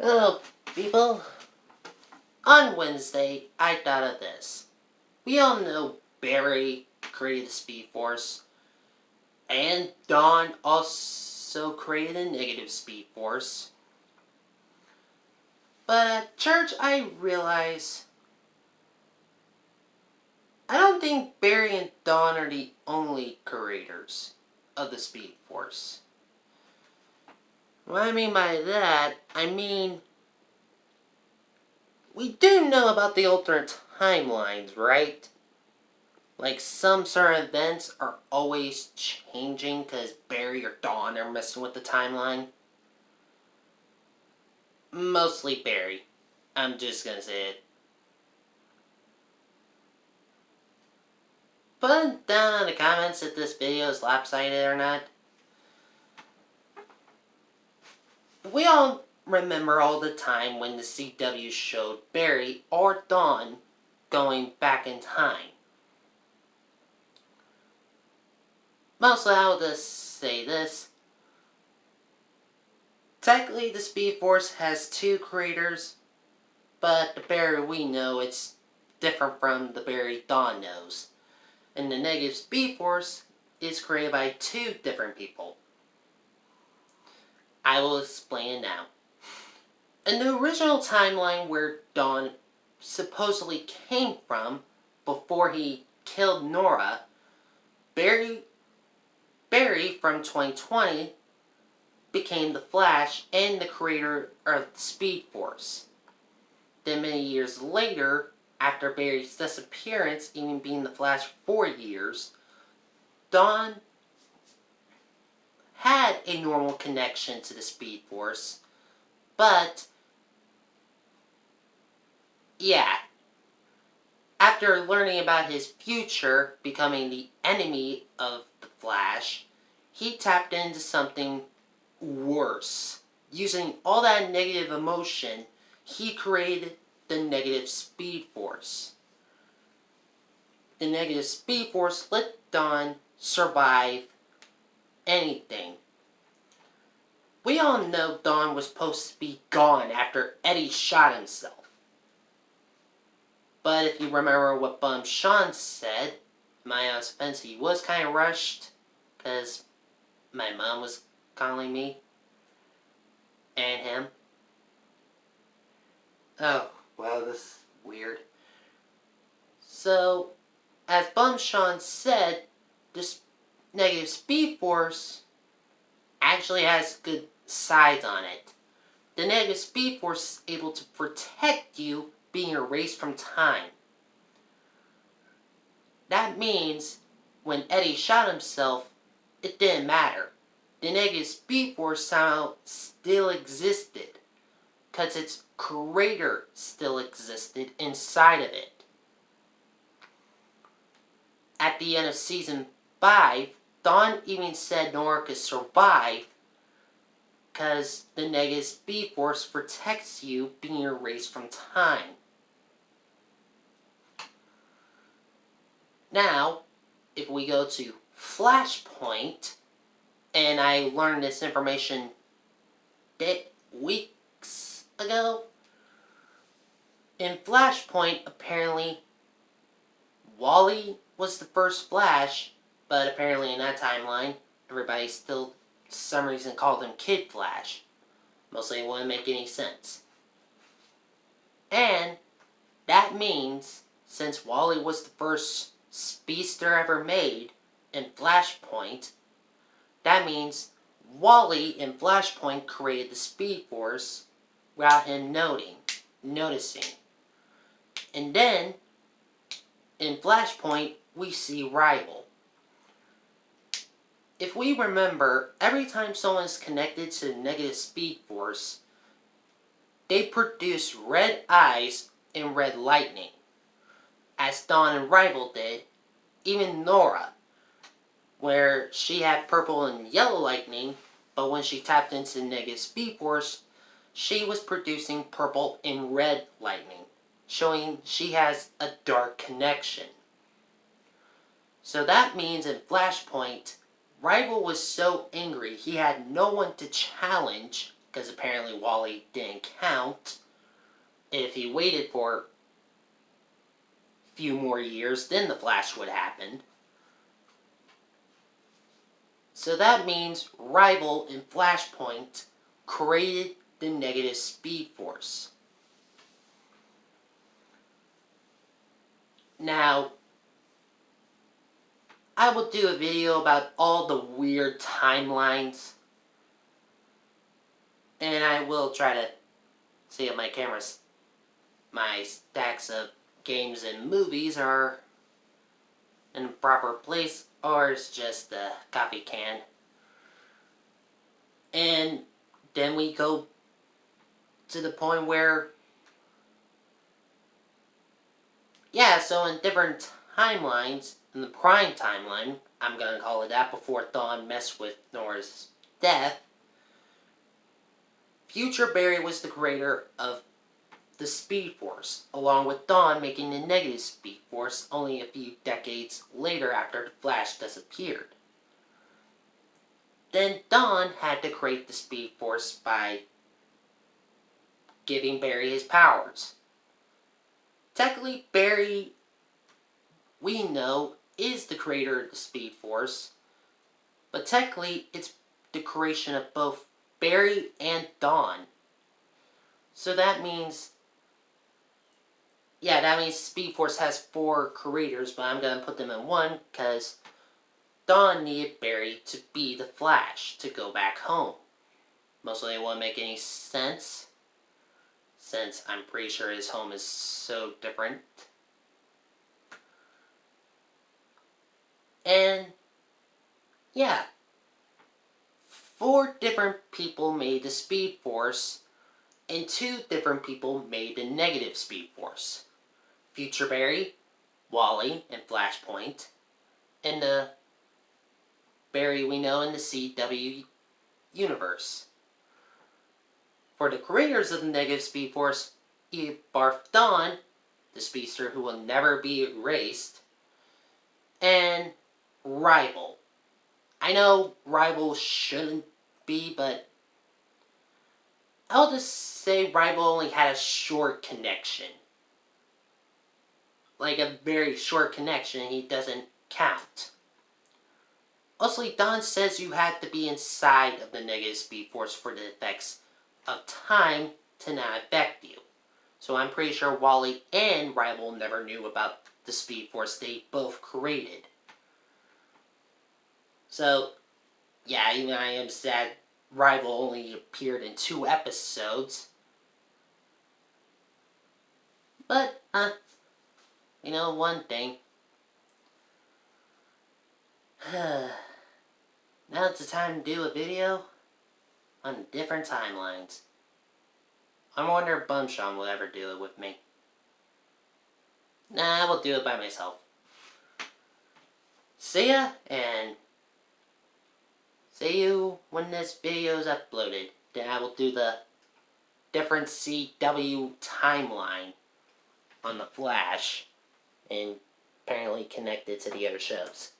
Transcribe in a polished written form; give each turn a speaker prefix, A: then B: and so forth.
A: Hello, people. On Wednesday, I thought of this. We all know Barry created the Speed Force, and Dawn also created a negative Speed Force. But at church, I realized I don't think Barry and Dawn are the only creators of the Speed Force. What I mean by that, we do know about the alternate timelines, right? Like, some certain events are always changing because Barry or Dawn are messing with the timeline. Mostly Barry. I'm just gonna say it. Put down in the comments if this video is lopsided or not. We all remember all the time when the CW showed Barry or Dawn going back in time. Mostly I'll just say this. Technically, the Speed Force has two creators, but the Barry we know, it's different from the Barry Dawn knows. And the negative Speed Force is created by two different people. I will explain it now. In the original timeline where Dawn supposedly came from before he killed Nora, Barry from 2020 became the Flash and the creator of the Speed Force. Then many years later, after Barry's disappearance, even being the Flash for 4 years, Dawn had a normal connection to the Speed Force, but yeah, after learning about his future becoming the enemy of the Flash, he tapped into something worse. Using all that negative emotion, he created the negative Speed Force. The negative Speed Force let Dawn survive anything. We all know Dawn was supposed to be gone after Eddie shot himself. But if you remember what Bum Sean said, my honest offense, he was kind of rushed because my mom was calling me and him. Oh, well, this is weird. So, as Bum Sean said, this negative Speed Force actually has good sides on it. The negative Speed Force is able to protect you being erased from time. That means when Eddie shot himself, it didn't matter. The negative Speed Force somehow still existed, because its creator still existed inside of it. At the end of Season 5, Dawn even said Nora could survive because the negative Speed Force protects you being erased from time. Now, if we go to Flashpoint, and I learned this information weeks ago, in Flashpoint, apparently, Wally was the first Flash, but apparently in that timeline, everybody still, for some reason, called him Kid Flash. Mostly it wouldn't make any sense. And that means, since Wally was the first speedster ever made in Flashpoint, that means Wally in Flashpoint created the Speed Force without him noticing. And then, in Flashpoint, we see Rival. If we remember, every time someone is connected to the negative Speed Force, they produce red eyes and red lightning. As Dawn and Rival did, even Nora, where she had purple and yellow lightning, but when she tapped into the negative Speed Force, she was producing purple and red lightning, showing she has a dark connection. So that means in Flashpoint, Rival was so angry he had no one to challenge because apparently Wally didn't count. If he waited for a few more years, then the Flash would happen. So that means Rival and Flashpoint created the negative Speed Force. Now, I will do a video about all the weird timelines. And I will try to see if my stacks of games and movies are in the proper place, or it's just a coffee can. And then we go to the point where, yeah, so in different timelines, in the Prime timeline, I'm gonna call it that, before Dawn messed with Nora's death, Future Barry was the creator of the Speed Force, along with Dawn making the negative Speed Force only a few decades later after the Flash disappeared. Then Dawn had to create the Speed Force by giving Barry his powers. Technically, Barry, we know, is the creator of the Speed Force, but technically it's the creation of both Barry and Dawn. So that means, yeah, that means Speed Force has 4 creators, but I'm going to put them in one because Dawn needed Barry to be the Flash to go back home. Mostly it wouldn't make any sense, since I'm pretty sure his home is so different. And, yeah, 4 different people made the Speed Force, and 2 different people made the negative Speed Force. Future Barry, Wally, and Flashpoint, and the Barry we know in the CW universe. For the creators of the negative Speed Force, Eve Barf Dawn, the speedster who will never be erased, and Rival. I know Rival shouldn't be, but I'll just say Rival only had a short connection. Like a very short connection, he doesn't count. Also, Dawn says you have to be inside of the negative Speed Force for the effects of time to not affect you. So I'm pretty sure Wally and Rival never knew about the Speed Force they both created. So, yeah, even I am sad Rival only appeared in 2 episodes. But, you know, one thing. Now it's the time to do a video on different timelines. I wonder if Bumshaw will ever do it with me. Nah, I will do it by myself. See ya, and see you when this video is uploaded. Then I will do the different CW timeline on the Flash, and apparently connect it to the other shows.